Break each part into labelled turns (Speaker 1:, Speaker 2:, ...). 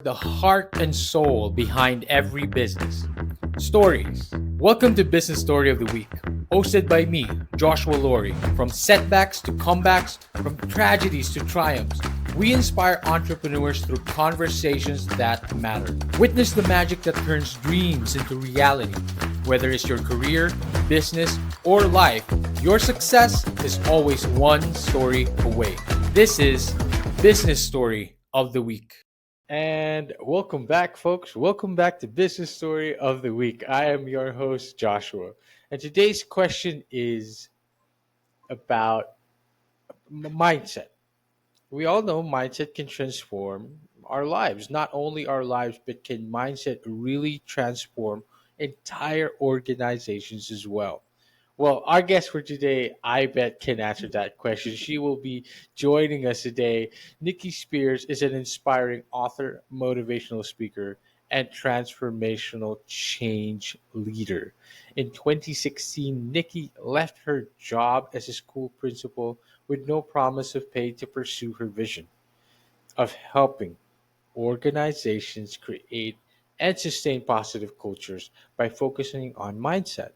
Speaker 1: the heart and soul behind every business. Stories. Welcome to Business Story of the Week, hosted by me, Joshua Laurie. From setbacks to comebacks, from tragedies to triumphs, we inspire entrepreneurs through conversations that matter. Witness the magic that turns dreams into reality. Whether it's your career, business, or life, your success is always one story away. This is Business Story of the Week. And welcome back, folks. Welcome back to Business Story of the Week. I am your host, Joshua. And today's question is about mindset. We all know mindset can transform our lives, not only our lives, but can mindset really transform entire organizations as well? Well, our guest for today, I bet, can answer that question. She will be joining us today. Niki Spears is an inspiring author, motivational speaker, and transformational change leader. In 2016, Nikki left her job as a school principal with no promise of pay to pursue her vision of helping organizations create and sustain positive cultures by focusing on mindset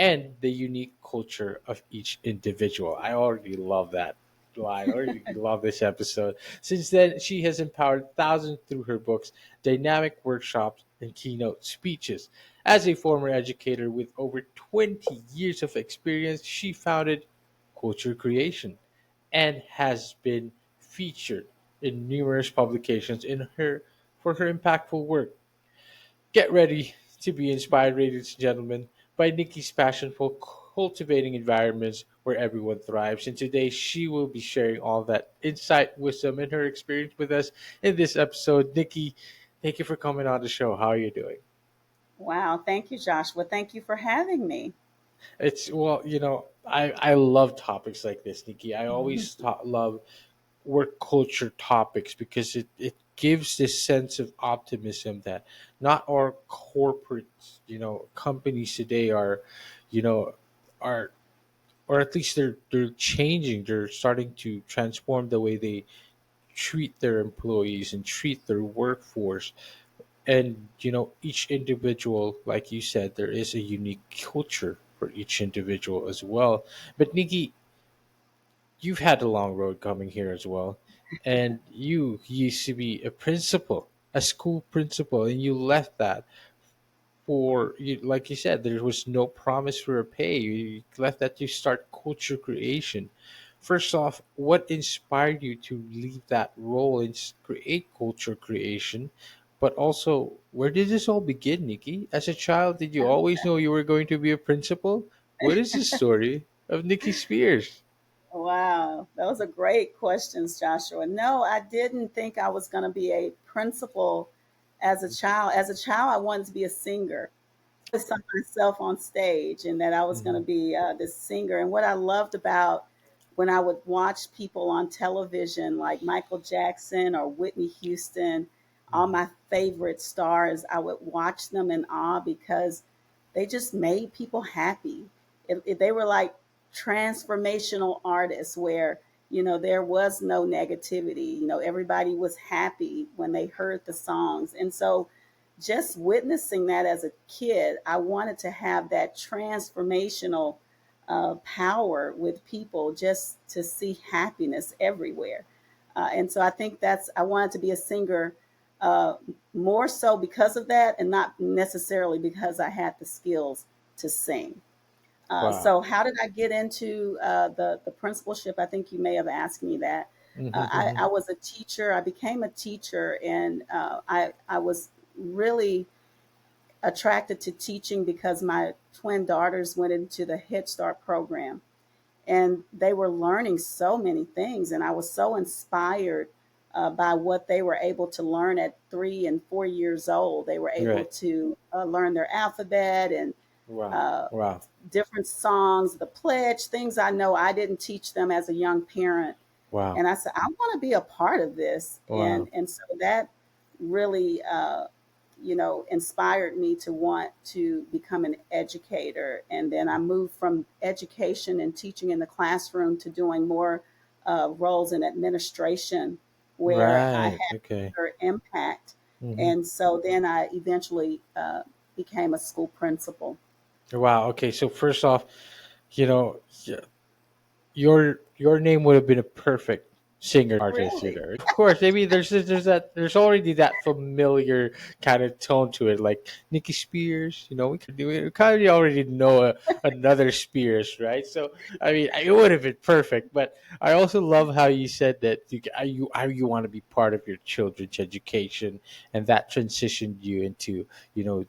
Speaker 1: and the unique culture of each individual. I already love that line. I already love this episode. Since then, she has empowered thousands through her books, dynamic workshops, and keynote speeches. As a former educator with over 20 years of experience, she founded Culture Creation and has been featured in numerous publications in her for her impactful work. Get ready to be inspired, ladies and gentlemen, by Nikki's passion for cultivating environments where everyone thrives. And today she will be sharing all that insight, wisdom, and her experience with us in this episode. Nikki, thank you for coming on the show. How are you doing?
Speaker 2: Wow, thank you, Joshua. Thank you for having me.
Speaker 1: It's well, I love topics like this, Nikki. I always love work culture topics because it gives this sense of optimism that not all corporate companies today are you know are or at least they're changing, they're starting to transform the way they treat their employees and treat their workforce. And each individual, like you said, there is a unique culture for each individual as well. But Nikki, you've had a long road coming here as well, and you used to be a principal, a school principal, and you left that for you, like you said, there was no promise for a pay. You left that to start Culture Creation. First off, what inspired you to leave that role and create Culture Creation? But also, where did this all begin, Nikki? As a child, did you always know you were going to be a principal? What is the story of Nikki Spears?
Speaker 2: Wow, those are great questions, Joshua. No, I didn't think I was going to be a principal as a child. As a child, I wanted to be a singer. I saw myself on stage and that I was going to
Speaker 1: Mhm.
Speaker 2: be this singer. And what I loved about when I would watch people on television like Michael Jackson or Whitney Houston, all
Speaker 1: Mhm.
Speaker 2: my favorite stars, I would watch them in awe because they just made people happy. They were like transformational artists where there was no negativity. Everybody was happy when they heard the songs. And so just witnessing that as a kid, I wanted to have that transformational power with people, just to see happiness everywhere. And so I think I wanted to be a singer, uh, more so because of that, and not necessarily because I had the skills to sing.
Speaker 1: Wow.
Speaker 2: So how did I get into the principalship? I think you may have asked me that. I was a teacher. I became a teacher, and I was really attracted to teaching because my twin daughters went into the Head Start program, and they were learning so many things, and I was so inspired by what they were able to learn at 3 and 4 years old. They were able
Speaker 1: Right.
Speaker 2: to learn their alphabet and
Speaker 1: Wow.
Speaker 2: uh,
Speaker 1: Wow.
Speaker 2: different songs, the pledge, things I know I didn't teach them as a young parent.
Speaker 1: Wow.
Speaker 2: And I said, I want to be a part of this. And
Speaker 1: Wow.
Speaker 2: and so that really inspired me to want to become an educator. And then I moved from education and teaching in the classroom to doing more roles in administration, where I
Speaker 1: Right.
Speaker 2: had
Speaker 1: Okay.
Speaker 2: greater impact.
Speaker 1: Hmm.
Speaker 2: And so then I eventually became a school principal.
Speaker 1: Wow. Okay. So first off, you know, your name would have been a perfect singer artist,
Speaker 2: Really?
Speaker 1: of course, maybe there's already that familiar kind of tone to it, like Niki Spears. We could do it. We kind of already know another Spears, right? So I mean, it would have been perfect. But I also love how you said that you want to be part of your children's education, and that transitioned you into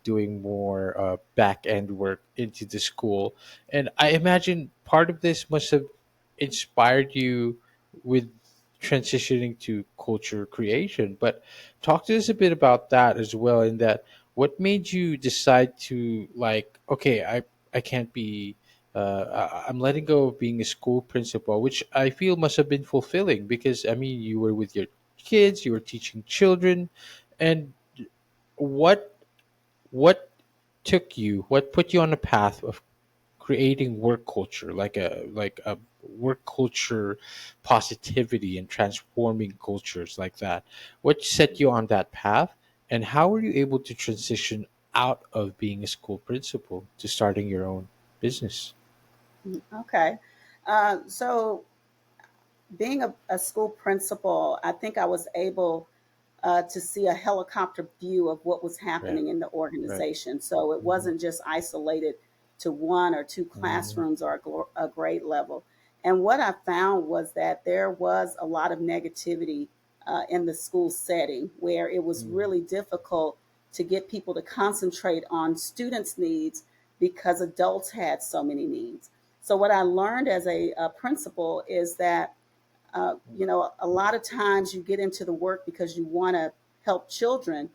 Speaker 1: doing more back end work into the school. And I imagine part of this must have inspired you with transitioning to culture creation. But talk to us a bit about that as well. In that, what made you decide to, like, okay, I can't be. I'm letting go of being a school principal, which I feel must have been fulfilling because I mean you were with your kids, you were teaching children, and what what what put you on a path of creating work culture, like a work culture positivity and transforming cultures like that? What set you on that path, and how were you able to transition out of being a school principal to starting your own business?
Speaker 2: Okay. So being a school principal, I think I was able to see a helicopter view of what was
Speaker 1: Right.
Speaker 2: happening in the
Speaker 1: Right.
Speaker 2: organization. So it
Speaker 1: Hmm.
Speaker 2: wasn't just isolated to one or two
Speaker 1: Hmm.
Speaker 2: classrooms or a grade level. And what I found was that there was a lot of negativity in the school setting where it was
Speaker 1: Hmm.
Speaker 2: really difficult to get people to concentrate on students' needs because adults had so many needs. So, what I learned as a principal is that a lot of times you get into the work because you want to help children,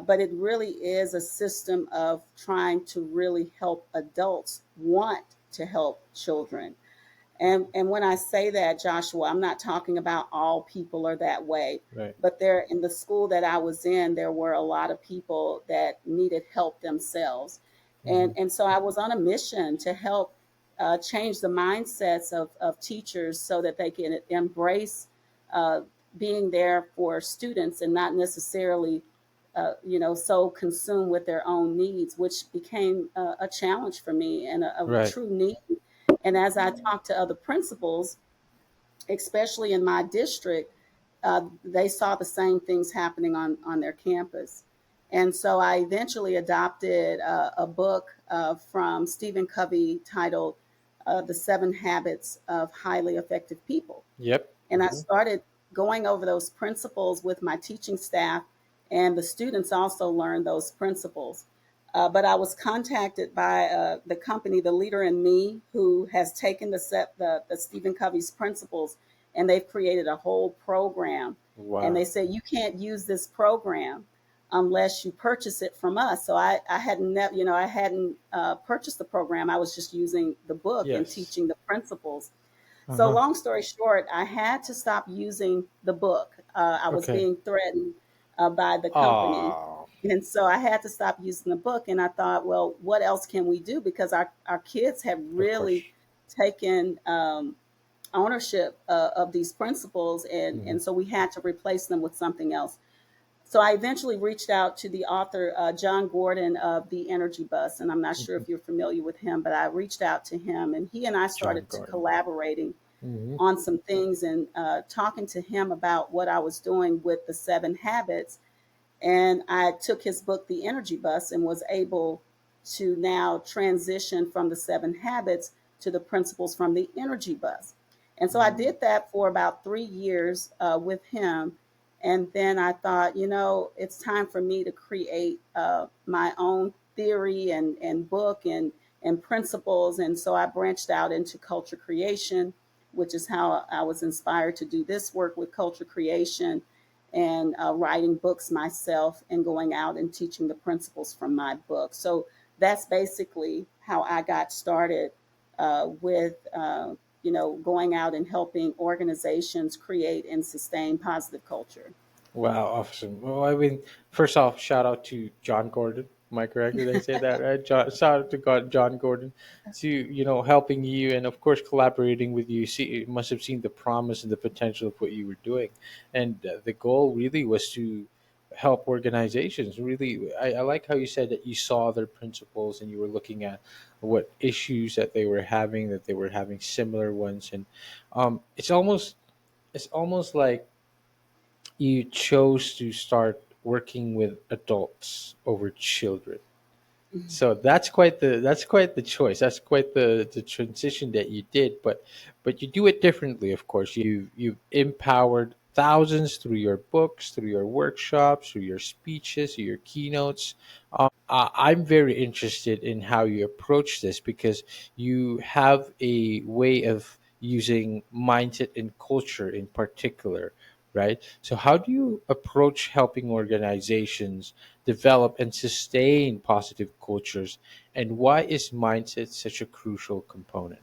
Speaker 2: but it really is a system of trying to really help adults want to help children. And when I say that, Joshua, I'm not talking about all people are that way,
Speaker 1: Right.
Speaker 2: but there in the school that I was in, there were a lot of people that needed help themselves,
Speaker 1: Hmm.
Speaker 2: and so I was on a mission to help change the mindsets of teachers so that they can embrace uh, being there for students and not necessarily. So consumed with their own needs, which became a challenge for me and a
Speaker 1: Right.
Speaker 2: true need. And as I talked to other principals, especially in my district, they saw the same things happening on their campus. And so I eventually adopted a book from Stephen Covey titled The 7 Habits of Highly Effective People.
Speaker 1: Yep.
Speaker 2: And I
Speaker 1: Hmm.
Speaker 2: started going over those principles with my teaching staff, and the students also learned those principles. But I was contacted by the company, the Leader in Me, who has taken the Stephen Covey's principles, and they've created a whole program. And they
Speaker 1: Wow.
Speaker 2: said you can't use this program unless you purchase it from us. So I hadn't, I hadn't purchased the program. I was just using the book and
Speaker 1: Yes.
Speaker 2: teaching the principles. So,
Speaker 1: Uh-huh.
Speaker 2: long story short, I had to stop using the book. I was
Speaker 1: Okay.
Speaker 2: being threatened by the company.
Speaker 1: Ah.
Speaker 2: And so I had to stop using the book. And I thought, well, what else can we do? Because our kids have
Speaker 1: Of course.
Speaker 2: really taken ownership of these principles.
Speaker 1: Hmm.
Speaker 2: And so we had to replace them with something else. So I eventually reached out to the author, John Gordon of The Energy Bus. And I'm not sure
Speaker 1: Hmm.
Speaker 2: if you're familiar with him, but I reached out to him and he and I
Speaker 1: John
Speaker 2: started to
Speaker 1: Gordon.
Speaker 2: collaborating
Speaker 1: Hmm.
Speaker 2: on some things and talking to him about what I was doing with the 7 habits. And I took his book, The Energy Bus, and was able to now transition from the 7 habits to the principles from the Energy Bus. And so I did that for about 3 years with him. And then I thought, it's time for me to create my own theory and book and principles. And so I branched out into culture creation, which is how I was inspired to do this work with culture creation and writing books myself and going out and teaching the principles from my book. So that's basically how I got started with, going out and helping organizations create and sustain positive culture.
Speaker 1: Wow, awesome. Well, I mean, first off, shout out to John Gordon. Am I correct? Did I say that right? Shout out to John Gordon to helping you and of course collaborating with you. See, you must have seen the promise and the potential of what you were doing, and the goal really was to help organizations. Really, I like how you said that you saw their principles and you were looking at what issues that they were having, that they were having similar ones, and it's almost like you chose to start working with adults over children. So that's quite the choice. That's quite the transition that you did, but you do it differently, of course. You've empowered thousands through your books, through your workshops, through your speeches, through your keynotes. I'm very interested in how you approach this because you have a way of using mindset and culture in particular, right? So, how do you approach helping organizations develop and sustain positive cultures, and why is mindset such a crucial component?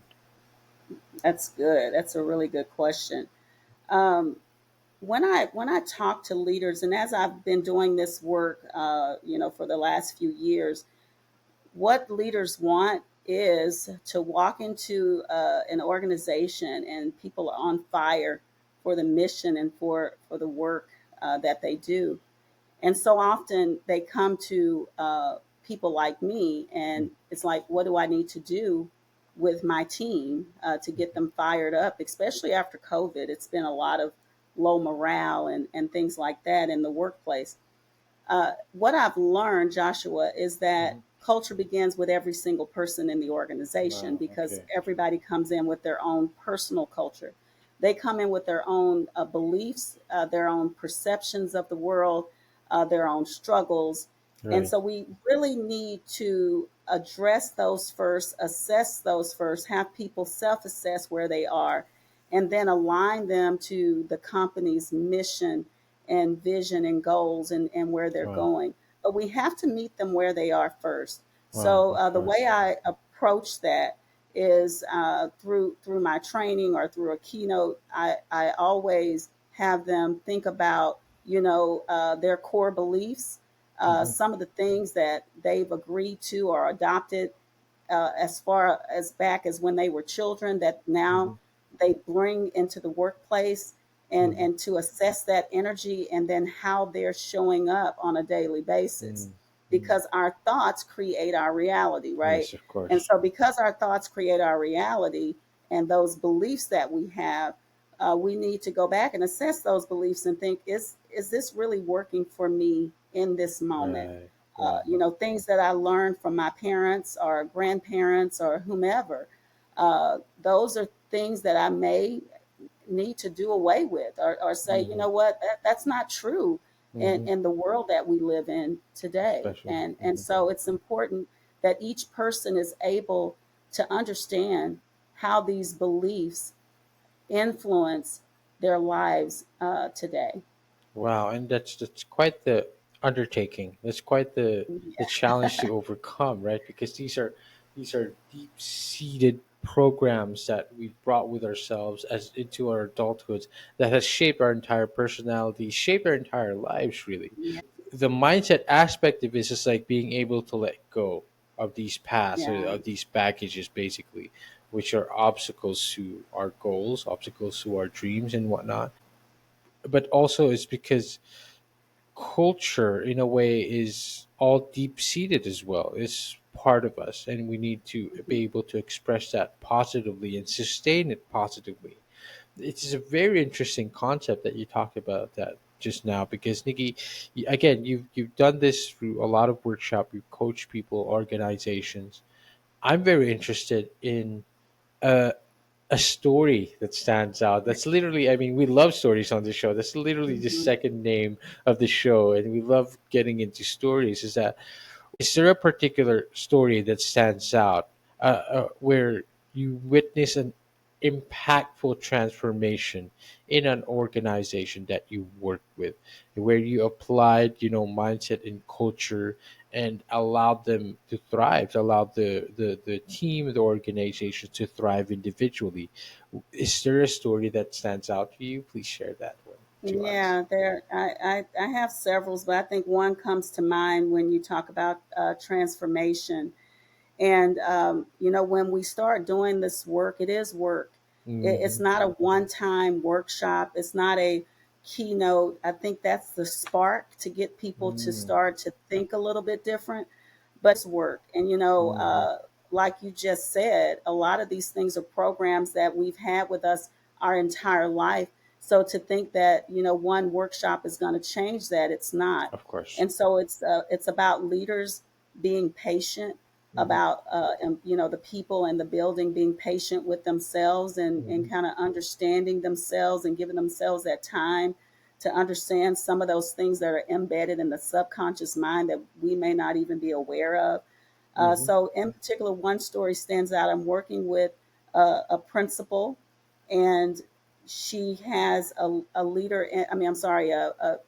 Speaker 2: That's good. That's a really good question. Um, when I talk to leaders, and as I've been doing this work, for the last few years, what leaders want is to walk into an organization and people are on fire for the mission and for the work that they do. And so often they come to people like me, and it's like, what do I need to do with my team to get them fired up, especially after COVID? It's been a lot of low morale and things like that in the workplace. What I've learned, Joshua, is that
Speaker 1: Mhm.
Speaker 2: culture begins with every single person in the organization
Speaker 1: Wow.
Speaker 2: because
Speaker 1: Okay.
Speaker 2: everybody comes in with their own personal culture. They come in with their own beliefs, their own perceptions of the world, their own struggles. And
Speaker 1: Right.
Speaker 2: so we really need to address those first, assess those first, have people self assess where they are, and then align them to the company's mission and vision and goals and where they're
Speaker 1: Wow.
Speaker 2: going. But we have to meet them where they are first.
Speaker 1: Wow.
Speaker 2: So
Speaker 1: Of
Speaker 2: the way
Speaker 1: course.
Speaker 2: I approach that is through my training or through a keynote. I always have them think about their core beliefs,
Speaker 1: Hmm.
Speaker 2: some of the things that they've agreed to or adopted as far as back as when they were children that
Speaker 1: Hmm.
Speaker 2: now they bring into the workplace,
Speaker 1: Hmm.
Speaker 2: and to assess that energy and then how they're showing up on a daily basis,
Speaker 1: Hmm.
Speaker 2: because our thoughts create our reality, right?
Speaker 1: Yes, of
Speaker 2: And
Speaker 1: course.
Speaker 2: so because our thoughts create our reality and those beliefs that we have, we need to go back and assess those beliefs and think, is this really working for me in this moment?
Speaker 1: Right. Right.
Speaker 2: Things that I learned from my parents or grandparents or whomever. Those are things that I may need to do away with, or say, you
Speaker 1: Hmm.
Speaker 2: know what, that's not true
Speaker 1: Hmm.
Speaker 2: in the world that we live in today.
Speaker 1: Especially.
Speaker 2: And so it's important that each person is able to understand how these beliefs influence their lives today.
Speaker 1: Wow, and that's quite the undertaking. That's quite the challenge to overcome, right? Because these are deep seated programs that we've brought with ourselves as into our adulthoods that has shaped our entire personality, shaped our entire lives, really.
Speaker 2: Yeah.
Speaker 1: The mindset aspect of it is just like being able to let go of these past,
Speaker 2: Yeah.
Speaker 1: of these baggages, basically, which are obstacles to our goals, obstacles to our dreams, and whatnot. But also, it's because culture in a way is all deep seated as well. It's part of us, and we need to be able to express that positively and sustain it positively. It's a very interesting concept that you talked about that just now, because Nikki, again, you've done this through a lot of workshop. You've coached people, organizations. I'm very interested in uh, a story that stands out. That's literally, I mean, we love stories on the show. That's literally the
Speaker 2: Mhm.
Speaker 1: second name of the show, and we love getting into stories. Is there a particular story that stands out where you witness an impactful transformation in an organization that you work with, where you applied, mindset and culture and allowed them to thrive, allowed the team, the organization to thrive individually? Is there a story that stands out to you? Please share that one to us.
Speaker 2: Yeah, there. I have several, but I think one comes to mind when you talk about transformation. And when we start doing this work, it is work. It's
Speaker 1: Hmm.
Speaker 2: not a one-time workshop. It's not a keynote, I think that's the spark to get people to
Speaker 1: Mm,
Speaker 2: start to think a little bit different. But work. And,
Speaker 1: mhm,
Speaker 2: like you just said, a lot of these things are programs that we've had with us our entire life. So to think that, one workshop is going to change that, it's not.
Speaker 1: of course.
Speaker 2: And so it's about leaders being patient,
Speaker 1: Hmm.
Speaker 2: about, and, the people and the building being patient with themselves, and
Speaker 1: Hmm.
Speaker 2: kind of understanding themselves and giving themselves that time to understand some of those things that are embedded in the subconscious mind that we may not even be aware of.
Speaker 1: Hmm.
Speaker 2: So, in particular, one story stands out. I'm working with a principal, and she has a leader. I mean, I'm sorry, a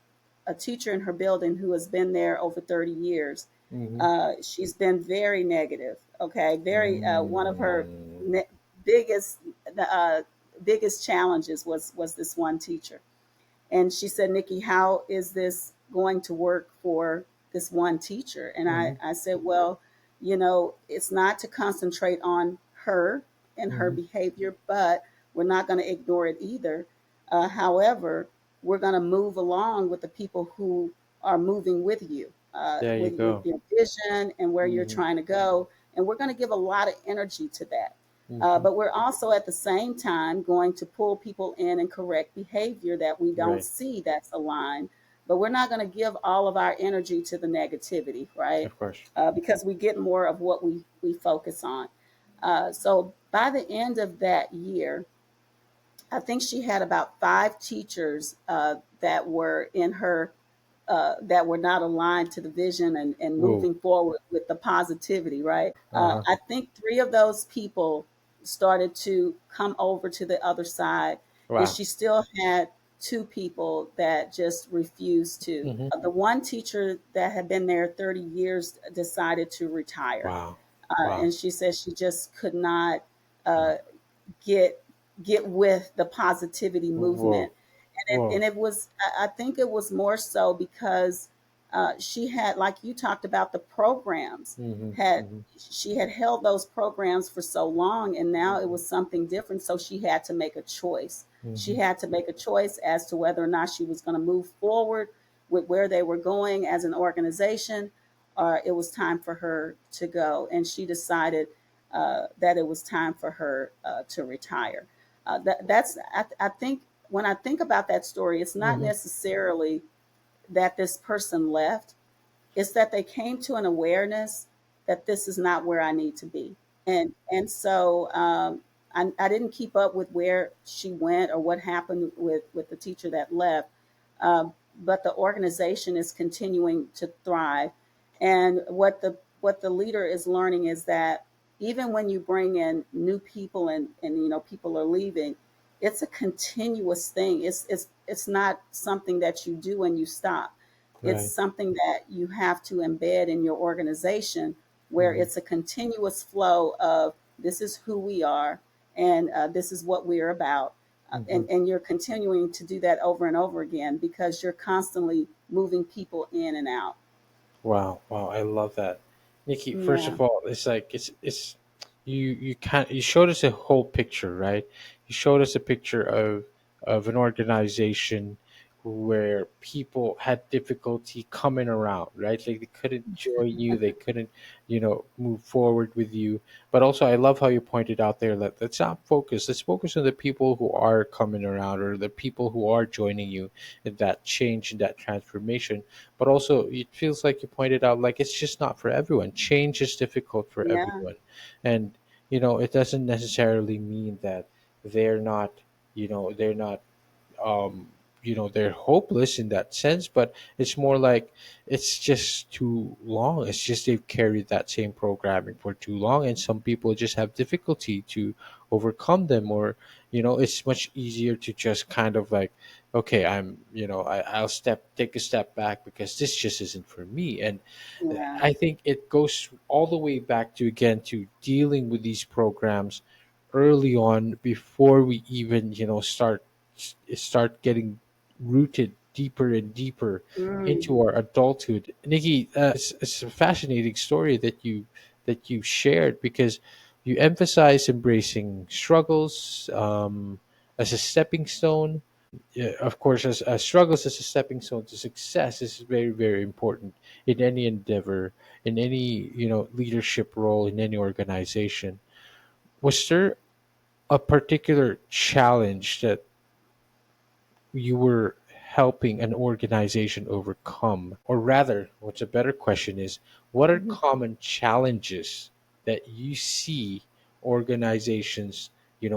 Speaker 2: teacher in her building who has been there over 30 years.
Speaker 1: Hmm.
Speaker 2: She's been very negative. Okay, very. One of her
Speaker 1: Mm.
Speaker 2: ne- biggest uh, biggest challenges was this one teacher, and she said, Nikki, how is this going to work for this one teacher? And I,
Speaker 1: Mhm,
Speaker 2: I said, well, it's not to concentrate on her and her
Speaker 1: mhm.
Speaker 2: behavior, but we're not going to ignore it either. However, we're going to move along with the people who are moving with you,
Speaker 1: There you
Speaker 2: with
Speaker 1: go.
Speaker 2: your vision and where you're
Speaker 1: Mhm,
Speaker 2: trying to go. And we're going to give a lot of energy to that.
Speaker 1: mhm.
Speaker 2: But we're also at the same time going to pull people in and correct behavior that we don't
Speaker 1: Right,
Speaker 2: see that's aligned. But we're not going to give all of our energy to the negativity, right?
Speaker 1: of course.
Speaker 2: Because we get more of what we focus on. So by the end of that year, I think she had about five teachers that were in her that were not aligned to the vision and
Speaker 1: Whoa.
Speaker 2: moving forward with the positivity, right?
Speaker 1: Uh-huh.
Speaker 2: I think three of those people started to come over to the other side, and
Speaker 1: Wow.
Speaker 2: she still had two people that just refused to.
Speaker 1: Mhm.
Speaker 2: The one teacher that had been there 30 years decided to retire.
Speaker 1: Wow. Wow.
Speaker 2: And she said she just could not
Speaker 1: Wow.
Speaker 2: uh, get get with the positivity movement.
Speaker 1: Whoa.
Speaker 2: And
Speaker 1: Whoa.
Speaker 2: it was, I think it was more so because she had, like you talked about, the programs
Speaker 1: Mhm,
Speaker 2: had
Speaker 1: mhm,
Speaker 2: she had held those programs for so long, and now it
Speaker 1: mhm,
Speaker 2: was something different. So she had to make a choice. She
Speaker 1: mhm.
Speaker 2: had to make a choice as to whether or not she was going to move forward with where they were going as an organization, or it was time for her to go. And she decided that it was time for her to retire. I think when I think about that story, it's not
Speaker 1: Mhm.
Speaker 2: necessarily that this person left, it's that they came to an awareness that this is not where I need to be. And so I didn't keep up with where she went or what happened with the teacher that left. But the organization is continuing to thrive. And what the leader is learning is that even when you bring in new people, and people are leaving, it's a continuous thing. It's not something that you do and you stop. It's
Speaker 1: Right.
Speaker 2: something that you have to embed in your organization, where
Speaker 1: Mhm,
Speaker 2: it's a continuous flow of this is who we are, and this is what we're about.
Speaker 1: mhm.
Speaker 2: And you're continuing to do that over and over again because you're constantly moving people in and out.
Speaker 1: Wow, wow, I love that, Nikki. First
Speaker 2: Yeah.
Speaker 1: of all, it's like it's you can't you showed us a whole picture, right? You showed us a picture of an organization where people had difficulty coming around, right? Like they couldn't join you, they couldn't, move forward with you. But also, I love how you pointed out there that let's not focus. Let's focus on the people who are coming around or the people who are joining you in that change, in that transformation. But also it feels like you pointed out, like it's just not for everyone. Change is difficult for
Speaker 2: Yeah.
Speaker 1: everyone. And it doesn't necessarily mean that they're not they're not um they're hopeless in that sense, but it's more like it's just too long. It's just they've carried that same programming for too long, and some people just have difficulty to overcome them. Or it's much easier to just kind of like, okay, I'll take a step back because this just isn't for me. And
Speaker 2: Yeah.
Speaker 1: I think it goes all the way back to, again, to dealing with these programs early on before we even start getting rooted deeper and deeper
Speaker 2: Mm.
Speaker 1: into our adulthood. Nikki, it's a fascinating story that you shared, because you emphasize embracing struggles as a stepping stone, Yeah, of course, as struggles as a stepping stone to success is very, very important in any endeavor, in any leadership role in any organization. Was there a particular challenge that you were helping an organization overcome? Or rather, what's a better question is, what are
Speaker 2: Mhm.
Speaker 1: common challenges that you see organizations,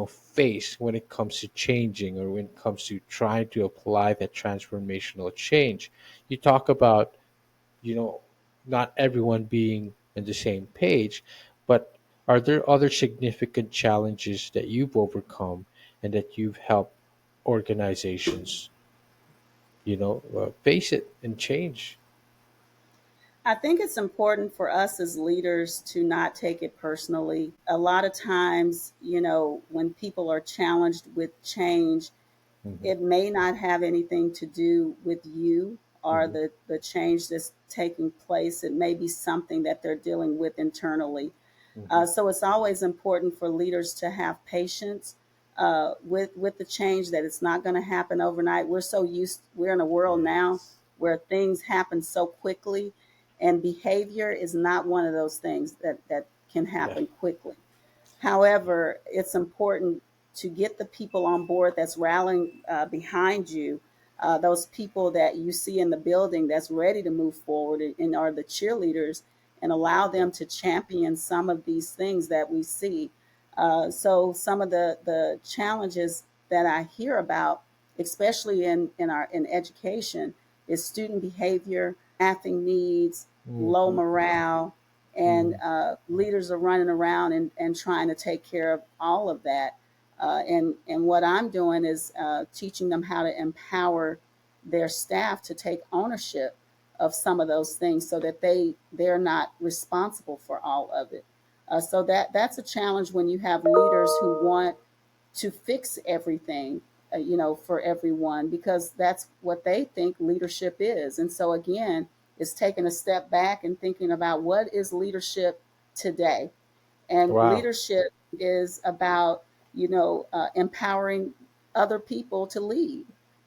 Speaker 1: face when it comes to changing or when it comes to trying to apply that transformational change? You talk about, you know, not everyone being on the same page, but are there other significant challenges that you've overcome and that you've helped organizations, face it and change?
Speaker 2: I think it's important for us as leaders to not take it personally. A lot of times, when people are challenged with change,
Speaker 1: Hmm.
Speaker 2: it may not have anything to do with you or
Speaker 1: Hmm.
Speaker 2: the change that's taking place. It may be something that they're dealing with internally.
Speaker 1: Hmm.
Speaker 2: So it's always important for leaders to have patience with the change, that it's not going to happen overnight. We're in a world now
Speaker 1: Yes.
Speaker 2: where things happen so quickly, and behavior is not one of those things that can
Speaker 1: Yeah.
Speaker 2: happen quickly. However, it's important to get the people on board that's rallying behind you, those people that you see in the building that's ready to move forward and are the cheerleaders, and allow
Speaker 1: Yeah.
Speaker 2: them to champion some of these things that we see. So some of the challenges that I hear about, especially in education, is student behavior, staffing needs, low
Speaker 1: Hmm.
Speaker 2: morale, and
Speaker 1: Hmm.
Speaker 2: leaders are running around and trying to take care of all of that. And what I'm doing is teaching them how to empower their staff to take ownership of some of those things, so that they're not responsible for all of it. So that's a challenge when you have leaders who want to fix everything, for everyone, because that's what they think leadership is. And so again, it's taking a step back and thinking about what is leadership today. And
Speaker 1: Wow.
Speaker 2: leadership is about, empowering other people to lead,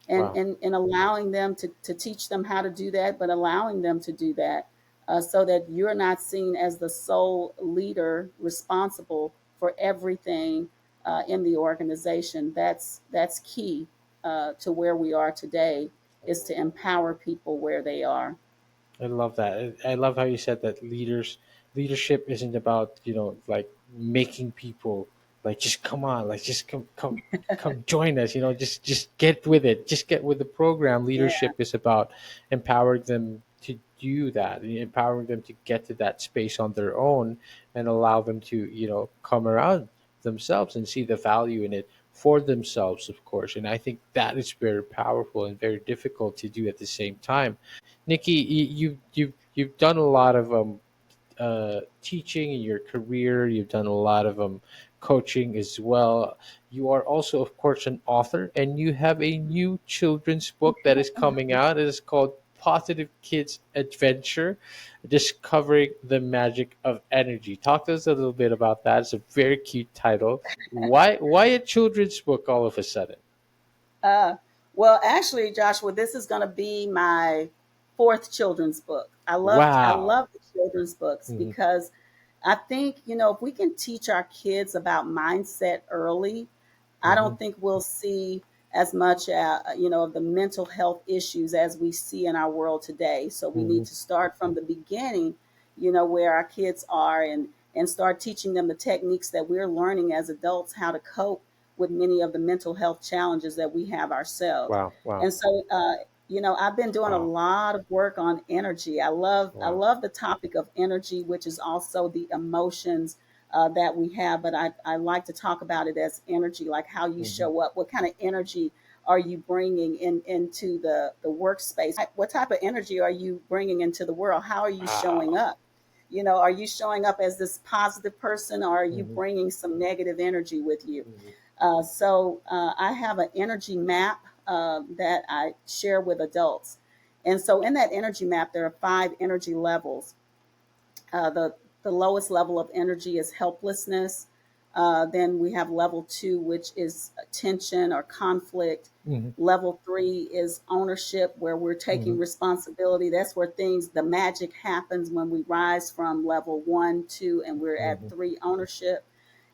Speaker 2: and,
Speaker 1: Wow.
Speaker 2: and, and allowing them to teach them how to do that, but allowing them to do that, so that you're not seen as the sole leader responsible for everything in the organization. That's key to where we are today, is to empower people where they are.
Speaker 1: I love that. I love how you said that leadership isn't about, like making people like just come on, like just come join us, just get with it. Just get with the program.
Speaker 2: Yeah.
Speaker 1: Leadership is about empowering them to do that, empowering them to get to that space on their own and allow them to, come around themselves and see the value in it for themselves, of course. And I think that is very powerful and very difficult to do at the same time. Nikki, you've done a lot of teaching in your career. You've done a lot of coaching as well. You are also, of course, an author, and you have a new children's book that is coming out. It is called Positive Kids Adventure, Discovering the Magic of Energy. Talk to us a little bit about that. It's a very cute title. Why a children's book all of a sudden?
Speaker 2: Uh, well, actually, Joshua, this is going to be my fourth children's book. I
Speaker 1: Wow.
Speaker 2: love the children's books
Speaker 1: Hmm.
Speaker 2: because I think, if we can teach our kids about mindset early, I
Speaker 1: Hmm.
Speaker 2: don't think we'll see as much, of the mental health issues as we see in our world today. So we
Speaker 1: Hmm.
Speaker 2: need to start from the beginning, where our kids are, and start teaching them the techniques that we're learning as adults, how to cope with many of the mental health challenges that we have ourselves.
Speaker 1: Wow. Wow.
Speaker 2: And so, I've been doing a
Speaker 1: Wow.
Speaker 2: lot of work on energy. I
Speaker 1: Wow.
Speaker 2: love the topic of energy, which is also the emotions that we have, but I like to talk about it as energy, like how you
Speaker 1: Hmm.
Speaker 2: show up. What kind of energy are you bringing into the workspace? What type of energy are you bringing into the world? How are you showing
Speaker 1: Wow.
Speaker 2: up? Are you showing up as this positive person, or are you
Speaker 1: Hmm.
Speaker 2: bringing some negative energy with you?
Speaker 1: Hmm.
Speaker 2: So I have an energy map that I share with adults. And so in that energy map, there are 5 energy levels. The lowest level of energy is helplessness. Then we have level two, which is tension or conflict.
Speaker 1: Hmm.
Speaker 2: Level three is ownership, where we're taking
Speaker 1: Hmm.
Speaker 2: responsibility. That's where the magic happens when we rise from level one, two, and we're at
Speaker 1: Hmm.
Speaker 2: three, ownership.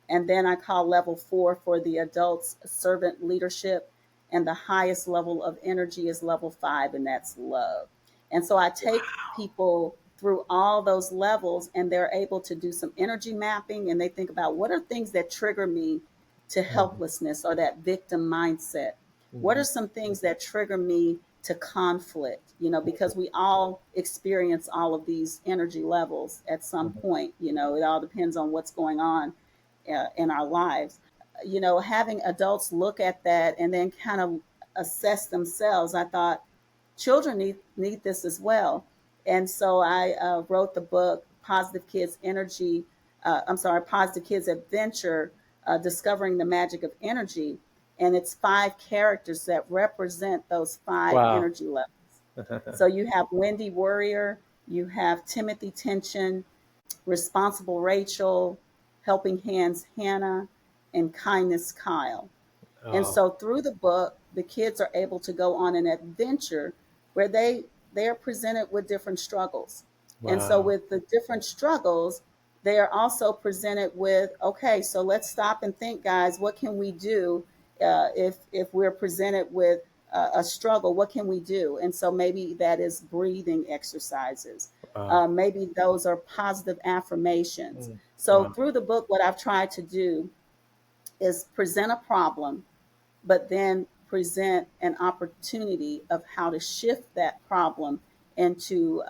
Speaker 2: And then I call level four for the adults, servant leadership. And the highest level of energy is level five, and that's love. And so I take people through all those levels, and they're able to do some energy mapping, and they think about what are things that trigger me to
Speaker 1: Hmm.
Speaker 2: helplessness or that victim mindset. What
Speaker 1: Hmm.
Speaker 2: are some things that trigger me to conflict? Because we all experience all of these energy levels at some
Speaker 1: Hmm.
Speaker 2: point. It all depends on what's going on in our lives. Having adults look at that and then kind of assess themselves, I thought children need this as well. And so I wrote the book Positive Kids Energy. I'm sorry, Positive Kids Adventure, Discovering the Magic of Energy. And it's five characters that represent those five
Speaker 1: Wow.
Speaker 2: energy levels. So you have Wendy Warrior, you have Timothy Tension, Responsible Rachel, Helping Hands Hannah, and Kindness Kyle. And
Speaker 1: Oh,
Speaker 2: so through the book, the kids are able to go on an adventure where they are presented with different struggles. And so
Speaker 1: wow.
Speaker 2: with the different struggles, they are also presented with, okay, so let's stop and think, guys, what can we do if we're presented with a struggle? What can we do? And so maybe that is breathing exercises.
Speaker 1: Wow.
Speaker 2: Maybe those are positive affirmations.
Speaker 1: Mm.
Speaker 2: So
Speaker 1: Wow.
Speaker 2: through the book, what I've tried to do is present a problem, but then present an opportunity of how to shift that problem into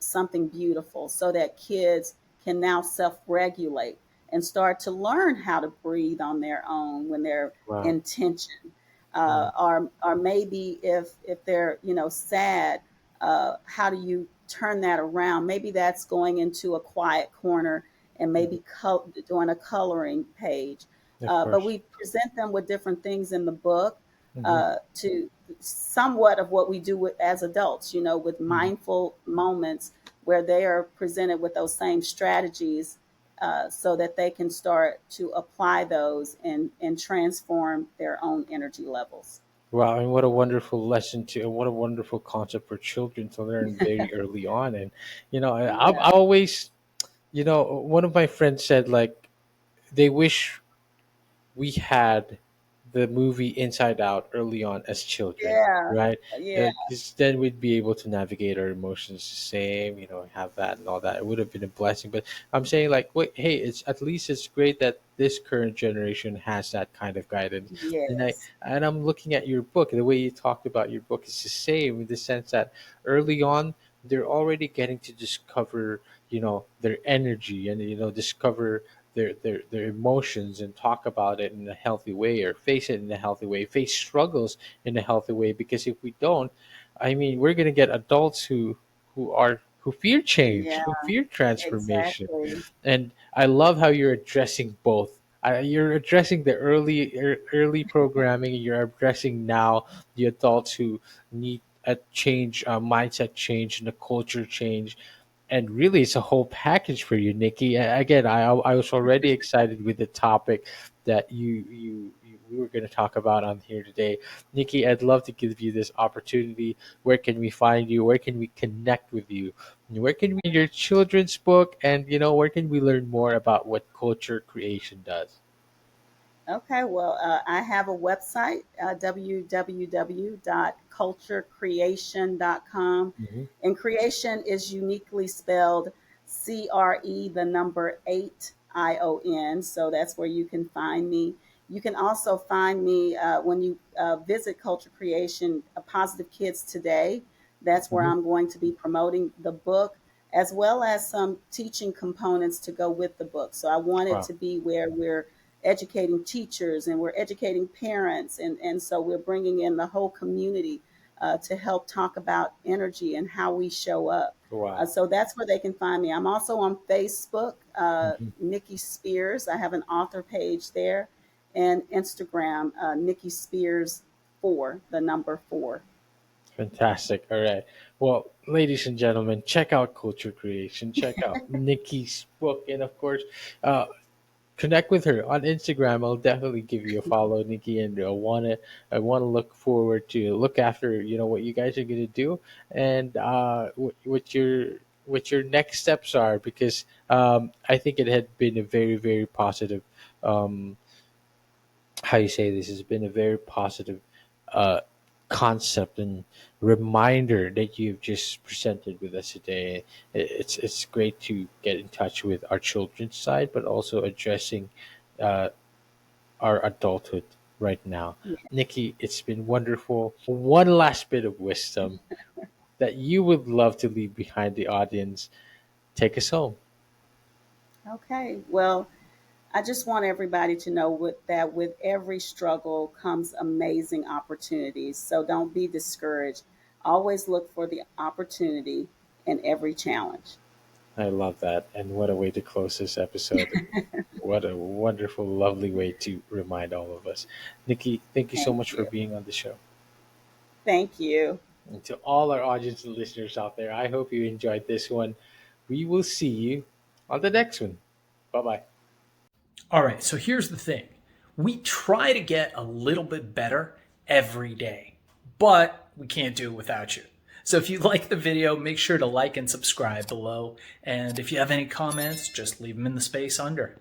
Speaker 2: something beautiful so that kids can now self regulate and start to learn how to breathe on their own when they're
Speaker 1: Wow.
Speaker 2: in tension.
Speaker 1: Mm.
Speaker 2: Or maybe if they're sad, how do you turn that around? Maybe that's going into a quiet corner and
Speaker 1: Mhm.
Speaker 2: maybe doing a coloring page.
Speaker 1: Of
Speaker 2: But
Speaker 1: course.
Speaker 2: we present them with different things in the book
Speaker 1: Hmm.
Speaker 2: to somewhat of what we do as adults, with
Speaker 1: Hmm.
Speaker 2: mindful moments where they are presented with those same strategies so that they can start to apply those and transform their own energy levels.
Speaker 1: Wow, and what a wonderful lesson to, and what a wonderful concept for children to learn very early on. And
Speaker 2: Yeah.
Speaker 1: I always, one of my friends said like they wish we had the movie Inside Out early on as children,
Speaker 2: Yeah.
Speaker 1: right?
Speaker 2: Yeah.
Speaker 1: Because then we'd be able to navigate our emotions the same, have that and all that. It would have been a blessing. But I'm saying like, wait, hey, it's at least it's great that this current generation has that kind of guidance. And
Speaker 2: Yes.
Speaker 1: I'm looking at your book. The way you talked about your book is the same in the sense that early on they're already getting to discover, their energy and discover their emotions and talk about it in a healthy way or face it in a healthy way, face struggles in a healthy way. Because if we don't, I mean, we're gonna get adults who fear change,
Speaker 2: Yeah.
Speaker 1: who fear transformation.
Speaker 2: Exactly.
Speaker 1: And I love how you're addressing both. You're addressing the early programming, and you're addressing now the adults who need a change, a mindset change, and a culture change. And really, it's a whole package for you, Nikki. Again, I was already excited with the topic that we were going to talk about on here today. Nikki, I'd love to give you this opportunity. Where can we find you? Where can we connect with you? Where can we your children's book? And where can we learn more about what culture creation does?
Speaker 2: Okay, well, I have a website, www.culturecreation.com.
Speaker 1: Mm-hmm.
Speaker 2: And creation is uniquely spelled CRE, the number 8ION. So that's where you can find me. You can also find me when you visit Culture Creation, Positive Kids Today. That's where
Speaker 1: Mm-hmm.
Speaker 2: I'm going to be promoting the book, as well as some teaching components to go with the book. So I want it
Speaker 1: Wow.
Speaker 2: to be where we're educating teachers and we're educating parents. And so we're bringing in the whole community to help talk about energy and how we show up.
Speaker 1: Wow.
Speaker 2: So that's where they can find me. I'm also on Facebook,
Speaker 1: Mm-hmm.
Speaker 2: Niki Spears. I have an author page there, and Instagram, Niki Spears 4, the number 4.
Speaker 1: Fantastic. All right. Well, ladies and gentlemen, check out Culture Creation. Check out Nikki's book, and of course, uh, connect with her on Instagram. I'll definitely give you a follow, Nikki, and I wanna look forward to look after what you guys are gonna do, and what your next steps are, because I think it had been a very very positive, um, how you say this has been a very positive uh, concept and reminder that you've just presented with us today. It's great to get in touch with our children's side, but also addressing uh, our adulthood right now.
Speaker 2: Yeah.
Speaker 1: Nikki, it's been wonderful. One last bit of wisdom that you would love to leave behind the audience. Take us home.
Speaker 2: Okay. Well, I just want everybody to know that with every struggle comes amazing opportunities. So don't be discouraged. Always look for the opportunity in every challenge.
Speaker 1: I love that. And what a way to close this episode. What a wonderful, lovely way to remind all of us. Nikki, thank you so
Speaker 2: Thank
Speaker 1: much for
Speaker 2: you.
Speaker 1: being on the show.
Speaker 2: Thank you.
Speaker 1: And to all our audience and listeners out there, I hope you enjoyed this one. We will see you on the next one. Bye bye.
Speaker 3: All right, so here's the thing, we try to get a little bit better every day, but we can't do it without you. So if you like the video, make sure to like and subscribe below. And if you have any comments, just leave them in the space under.